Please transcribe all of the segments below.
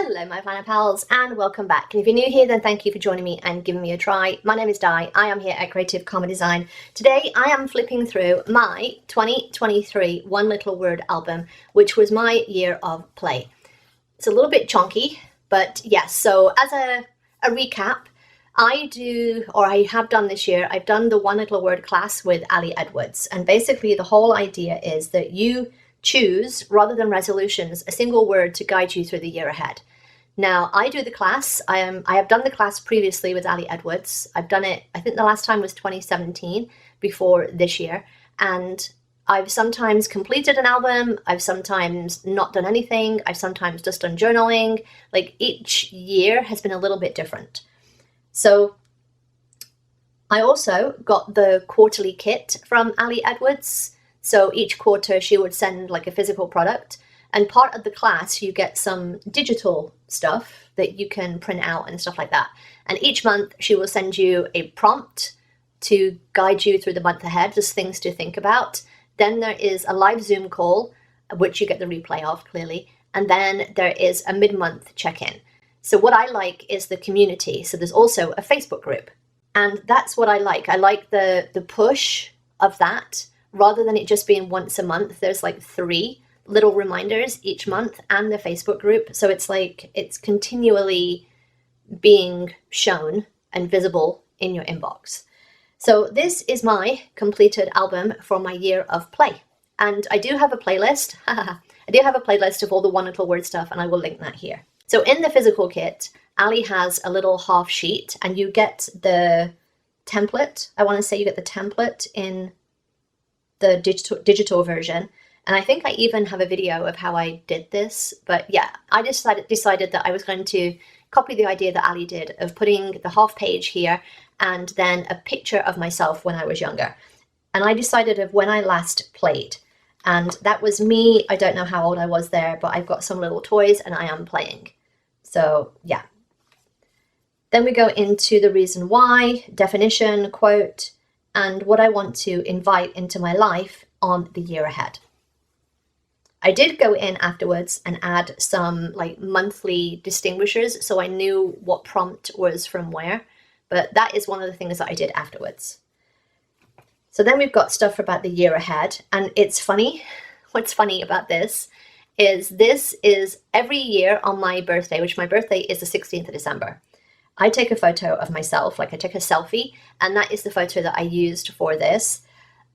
Hello my planner pals and welcome back, and if you're new here then thank you for joining me and giving me a try. My name is Di, I am here at Creative Comma Design. Today I am flipping through my 2023 One Little Word album, which was my year of play. It's a little bit chunky, but yes, so as a recap, I have done this year, I've done the One Little Word class with Ali Edwards, and basically the whole idea is that you choose, rather than resolutions, a single word to guide you through the year ahead. Now, I do the class. I have done the class previously with Ali Edwards. I've done it, I think the last time was 2017, before this year. And I've sometimes completed an album. I've sometimes not done anything. I've sometimes just done journaling. Like, each year has been a little bit different. So I also got the quarterly kit from Ali Edwards. So each quarter she would send like a physical product, and part of the class you get some digital stuff that you can print out and stuff like that. And each month she will send you a prompt to guide you through the month ahead, just things to think about. Then there is a live Zoom call, which you get the replay of clearly. And then there is a mid-month check-in. So what I like is the community. So there's also a Facebook group, and that's what I like. I like the push of that. Rather than it just being once a month, there's like 3 little reminders each month, and the Facebook group. So it's like it's continually being shown and visible in your inbox. So this is my completed album for my year of play. And I do have a playlist. I do have a playlist of all the One Little Word stuff, and I will link that here. So in the physical kit, Ali has a little half sheet, and you get the template. I want to say you get the template in the digital version, and I think I even have a video of how I did this. But yeah, I decided that I was going to copy the idea that Ali did of putting the half page here and then a picture of myself when I was younger. And I decided of when I last played, and that was me. I don't know how old I was there, but I've got some little toys and I am playing. So yeah. Then we go into the reason why, definition, quote, and what I want to invite into my life on the year ahead. I did go in afterwards and add some like monthly distinguishers, so I knew what prompt was from where, but that is one of the things that I did afterwards. So then we've got stuff about the year ahead, and it's funny. What's funny about this is every year on my birthday, which my birthday is the 16th of December. I take a photo of myself, like I take a selfie, and that is the photo that I used for this.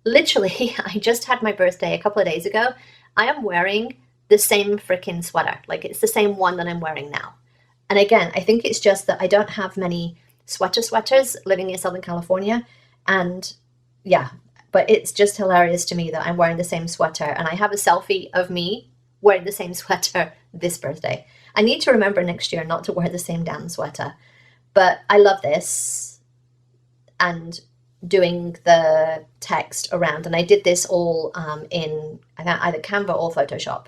Literally, I just had my birthday a couple of days ago. I am wearing the same freaking sweater. Like, it's the same one that I'm wearing now. And again, I think it's just that I don't have many sweaters living in Southern California. And yeah, but it's just hilarious to me that I'm wearing the same sweater, and I have a selfie of me wearing the same sweater this birthday. I need to remember next year not to wear the same damn sweater. But I love this, and doing the text around. And I did this all in either Canva or Photoshop.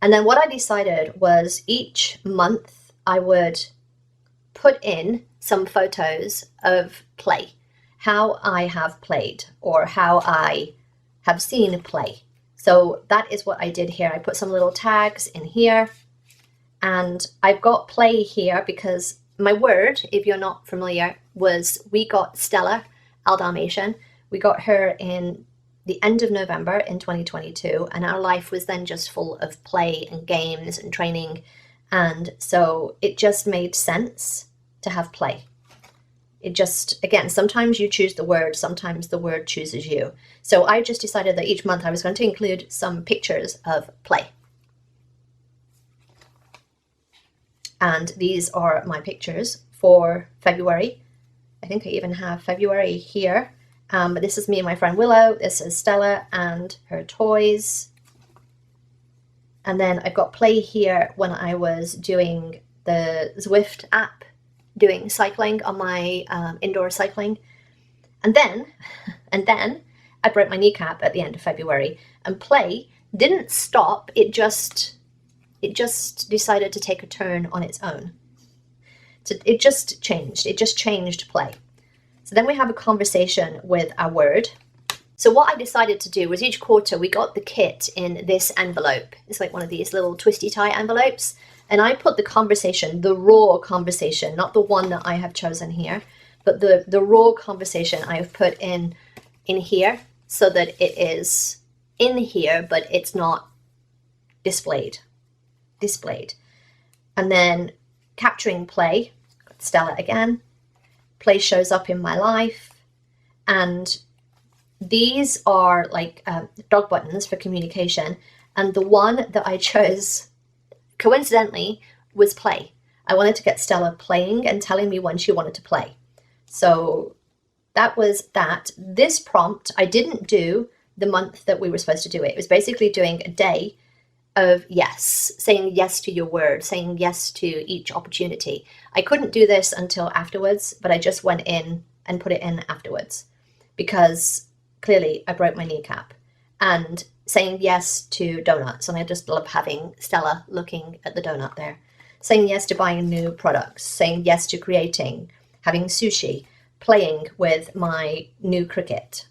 And then what I decided was each month I would put in some photos of play, how I have played or how I have seen play. So that is what I did here. I put some little tags in here. And I've got play here because my word, if you're not familiar, was we got Stella, our Dalmatian. We got her in the end of November in 2022, and our life was then just full of play and games and training. And so it just made sense to have play. It just, again, sometimes you choose the word, sometimes the word chooses you. So I just decided that each month I was going to include some pictures of play. And these are my pictures for February. I think I even have February here. But this is me and my friend Willow. This is Stella and her toys. And then I've got play here when I was doing the Zwift app, doing cycling on my indoor cycling. And then I broke my kneecap at the end of February. And play didn't stop. It just decided to take a turn on its own. So it just changed play. So then we have a conversation with our word. So what I decided to do was each quarter we got the kit in this envelope. It's like one of these little twisty tie envelopes. And I put the conversation, the raw conversation, not the one that I have chosen here, but the raw conversation I have put in here so that it is in here, but it's not displayed. And then capturing play, got Stella again. Play shows up in my life, and these are like dog buttons for communication. And the one that I chose, coincidentally, was play. I wanted to get Stella playing and telling me when she wanted to play. So that was that. This prompt, I didn't do the month that we were supposed to do it. It was basically doing a day of yes, saying yes to your word, saying yes to each opportunity. I couldn't do this until afterwards, but I just went in and put it in afterwards because clearly I broke my kneecap. And saying yes to donuts, and I just love having Stella looking at the donut there. Saying yes to buying new products, saying yes to creating, having sushi, playing with my new cricket.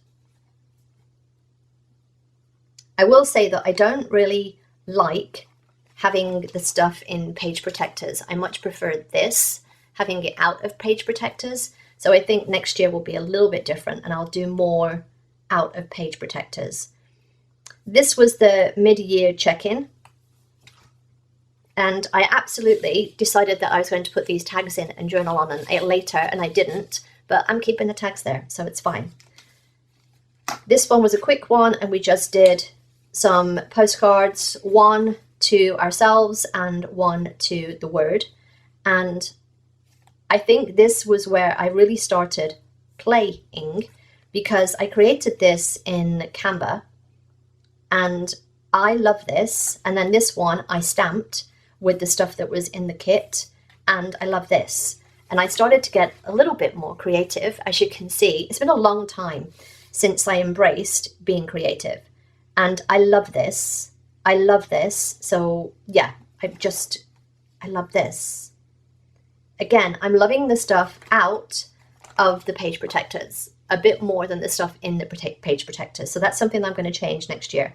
I will say that I don't really like having the stuff in page protectors. I much prefer this, having it out of page protectors. So I think next year will be a little bit different and I'll do more out of page protectors. This was the mid-year check-in. And I absolutely decided that I was going to put these tags in and journal on it later, and I didn't, but I'm keeping the tags there, so it's fine. This one was a quick one, and we just did some postcards, one to ourselves and one to the word. And I think this was where I really started playing, because I created this in Canva, and I love this. And then this one I stamped with the stuff that was in the kit, and I love this. And I started to get a little bit more creative. As you can see, it's been a long time since I embraced being creative, and I love this. I love this. So yeah, I love this. Again, I'm loving the stuff out of the page protectors a bit more than the stuff in the page protectors. So that's something I'm going to change next year.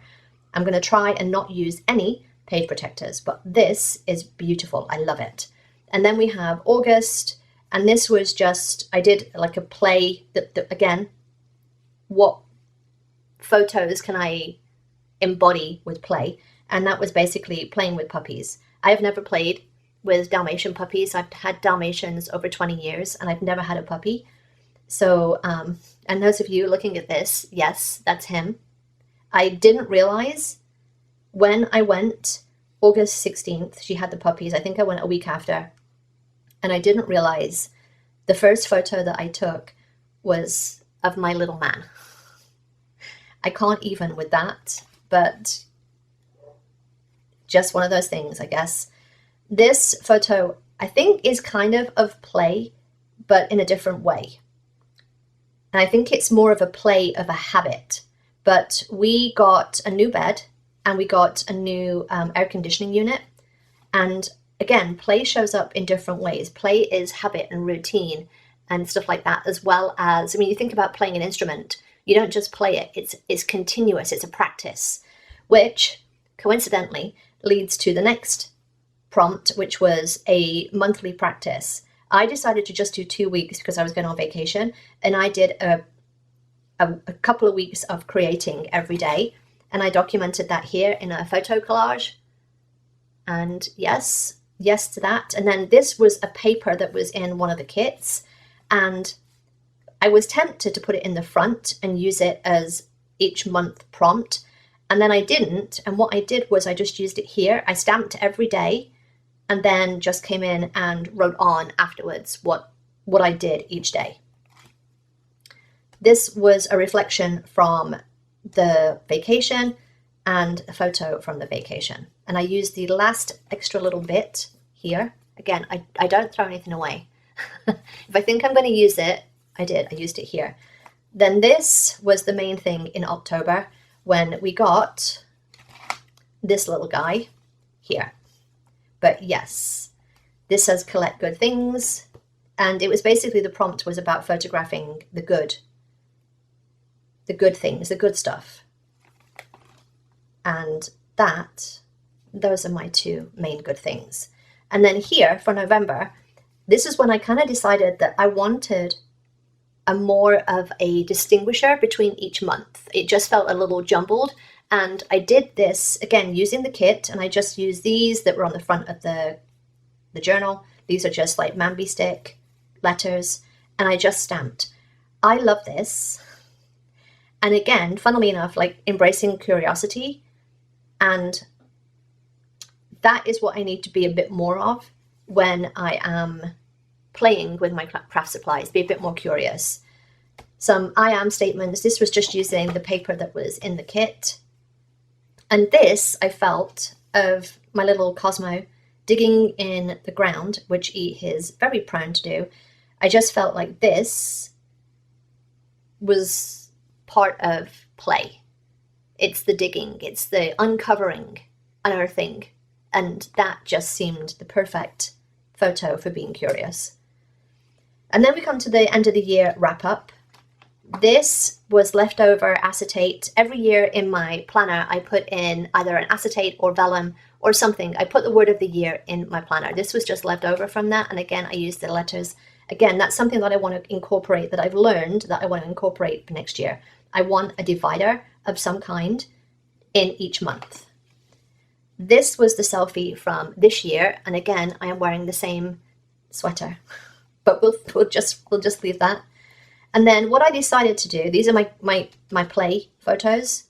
I'm going to try and not use any page protectors, but this is beautiful. I love it. And then we have August, and this was just, I did like a play that again, what photos can I embody with play? And that was basically playing with puppies. I have never played with Dalmatian puppies. I've had Dalmatians over 20 years and I've never had a puppy. So, and those of you looking at this, yes, that's him. I didn't realize when I went August 16th, she had the puppies. I think I went a week after. And I didn't realize the first photo that I took was of my little man. I can't even with that, but just one of those things, I guess. This photo, I think, is kind of play, but in a different way. And I think it's more of a play of a habit. But we got a new bed and we got a new air conditioning unit. And again, play shows up in different ways. Play is habit and routine and stuff like that, as well as, I mean, you think about playing an instrument, you don't just play it, it's continuous, it's a practice, which coincidentally leads to the next prompt, which was a monthly practice. I decided to just do 2 weeks because I was going on vacation, and I did a couple of weeks of creating every day, and I documented that here in a photo collage. And yes to that. And then this was a paper that was in one of the kits, and I was tempted to put it in the front and use it as each month prompt, and then I didn't. And what I did was I just used it here. I stamped every day and then just came in and wrote on afterwards what I did each day. This was a reflection from the vacation and a photo from the vacation. And I used the last extra little bit here. Again, I don't throw anything away. If I think I'm going to use it, I did. I used it here. Then this was the main thing in October when we got this little guy here. But yes, this says collect good things. And it was basically, the prompt was about photographing the good the good things, the good stuff. And those are my two main good things. And then here for November, this is when I kind of decided that I wanted a more of a distinguisher between each month. It just felt a little jumbled. And I did this, again, using the kit, and I just used these that were on the front of the journal. These are just like Mambi stick letters, and I just stamped. I love this. And again, funnily enough, like embracing curiosity, and that is what I need to be a bit more of when I am playing with my craft supplies, be a bit more curious. Some I am statements. This was just using the paper that was in the kit. And this, I felt, of my little Cosmo digging in the ground, which he is very prone to do. I just felt like this was part of play. It's the digging, it's the uncovering, unearthing, and that just seemed the perfect photo for being curious. And then we come to the end of the year wrap up. This was leftover acetate. Every year in my planner, I put in either an acetate or vellum or something. I put the word of the year in my planner. This was just left over from that. And again, I used the letters. Again, that's something that I want to incorporate, that I've learned that I want to incorporate for next year. I want a divider of some kind in each month. This was the selfie from this year. And again, I am wearing the same sweater, but we'll just leave that. And then what I decided to do, these are my play photos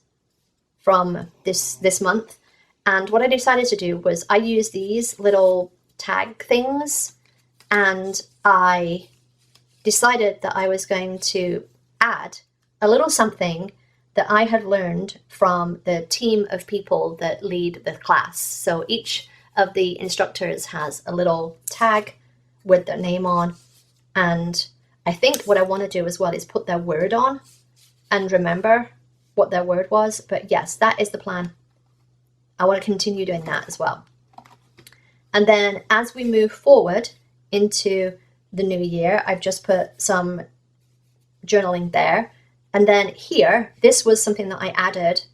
from this month. And what I decided to do was I used these little tag things, and I decided that I was going to add a little something that I had learned from the team of people that lead the class. So each of the instructors has a little tag with their name on, and I think what I want to do as well is put their word on and remember what their word was. But yes, that is the plan. I want to continue doing that as well. And then as we move forward into the new year, I've just put some journaling there. And then here, this was something that I added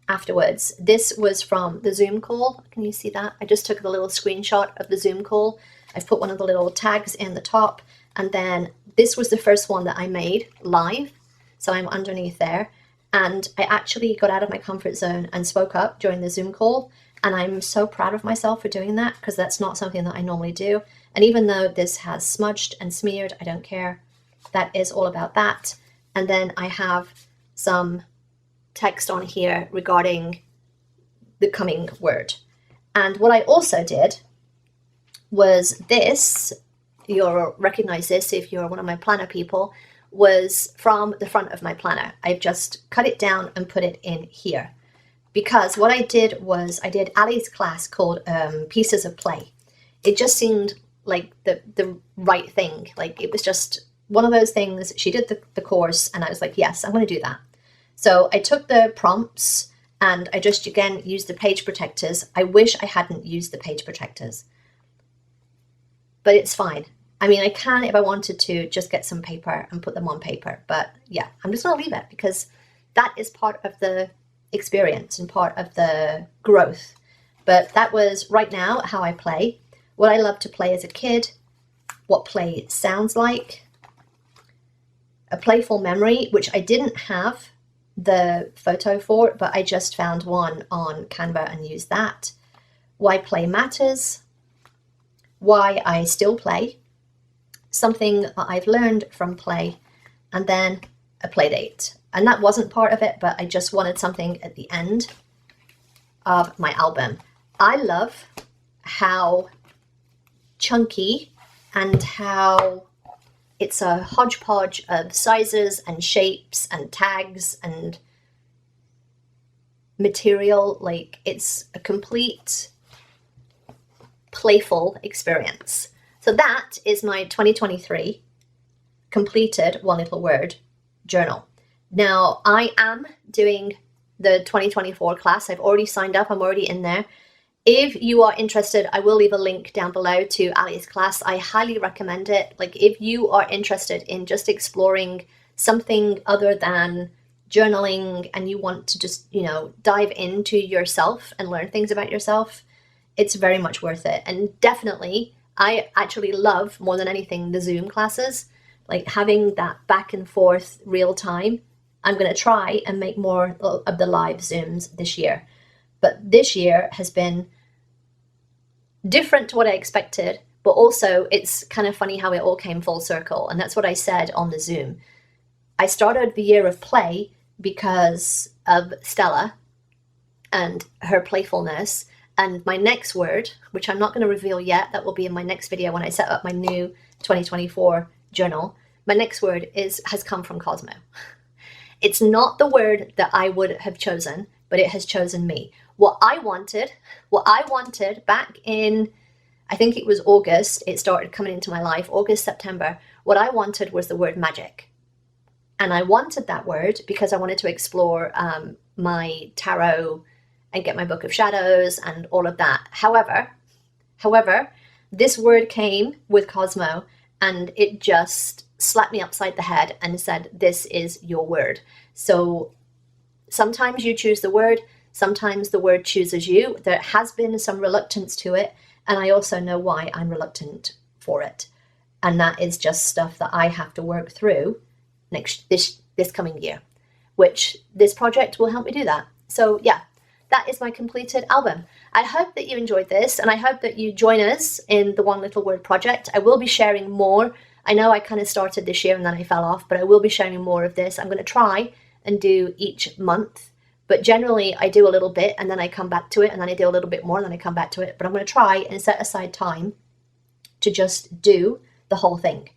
afterwards. This was from the Zoom call. Can you see that? I just took the little screenshot of the Zoom call. I've put one of the little tags in the top. And then this was the first one that I made live. So I'm underneath there. And I actually got out of my comfort zone and spoke up during the Zoom call. And I'm so proud of myself for doing that, because that's not something that I normally do. And even though this has smudged and smeared, I don't care. That is all about that. And then I have some text on here regarding the coming word. And what I also did was this. You'll recognize this if you're one of my planner people, was from the front of my planner. I've just cut it down and put it in here. Because what I did was I did Ali's class called Pieces of Play. It just seemed like the right thing. Like it was just one of those things. She did the course and I was like, yes, I'm going to do that. So I took the prompts and I just, again, used the page protectors. I wish I hadn't used the page protectors, but it's fine. I mean, I can, if I wanted to, just get some paper and put them on paper. But yeah, I'm just going to leave it because that is part of the experience and part of the growth. But that was right now how I play, what I love to play as a kid, what play sounds like, a playful memory, which I didn't have the photo for, but I just found one on Canva and used that. Why play matters, why I still play, something that I've learned from play, and then a play date. And that wasn't part of it, but I just wanted something at the end of my album. I love how chunky and how it's a hodgepodge of sizes and shapes and tags and material. Like, it's a complete playful experience. So that is my 2023 completed one little word journal. Now I am doing the 2024 class. I've already signed up. I'm already in there. If you are interested, I will leave a link down below to Ali's class. I highly recommend it. Like, if you are interested in just exploring something other than journaling and you want to just, you know, dive into yourself and learn things about yourself, it's very much worth it. And definitely, I actually love more than anything the Zoom classes, like having that back and forth real time. I'm going to try and make more of the live Zooms this year. But this year has been different to what I expected, but also it's kind of funny how it all came full circle. And that's what I said on the Zoom. I started the year of play because of Stella and her playfulness. And my next word, which I'm not going to reveal yet, that will be in my next video when I set up my new 2024 journal. My next word has come from Cosmo. It's not the word that I would have chosen, but it has chosen me. What I wanted back in, I think it was August, it started coming into my life, August, September. What I wanted was the word magic. And I wanted that word because I wanted to explore my tarot and get my book of shadows and all of that. However, this word came with Cosmo and it just slapped me upside the head and said, this is your word. So sometimes you choose the word, sometimes the word chooses you. There has been some reluctance to it, and I also know why I'm reluctant for it. And that is just stuff that I have to work through this coming year, which this project will help me do that. So yeah, that is my completed album. I hope that you enjoyed this, and I hope that you join us in the One Little Word project. I will be sharing more. I know I kind of started this year and then I fell off, but I will be sharing more of this. I'm going to try and do each month, but generally I do a little bit and then I come back to it, and then I do a little bit more and then I come back to it. But I'm going to try and set aside time to just do the whole thing.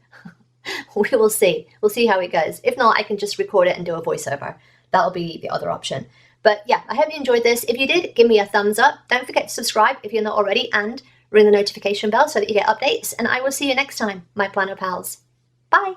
We will see. We'll see how it goes. If not, I can just record it and do a voiceover. That'll be the other option. But yeah, I hope you enjoyed this. If you did, give me a thumbs up. Don't forget to subscribe if you're not already, and ring the notification bell so that you get updates. And I will see you next time, my planner pals. Bye.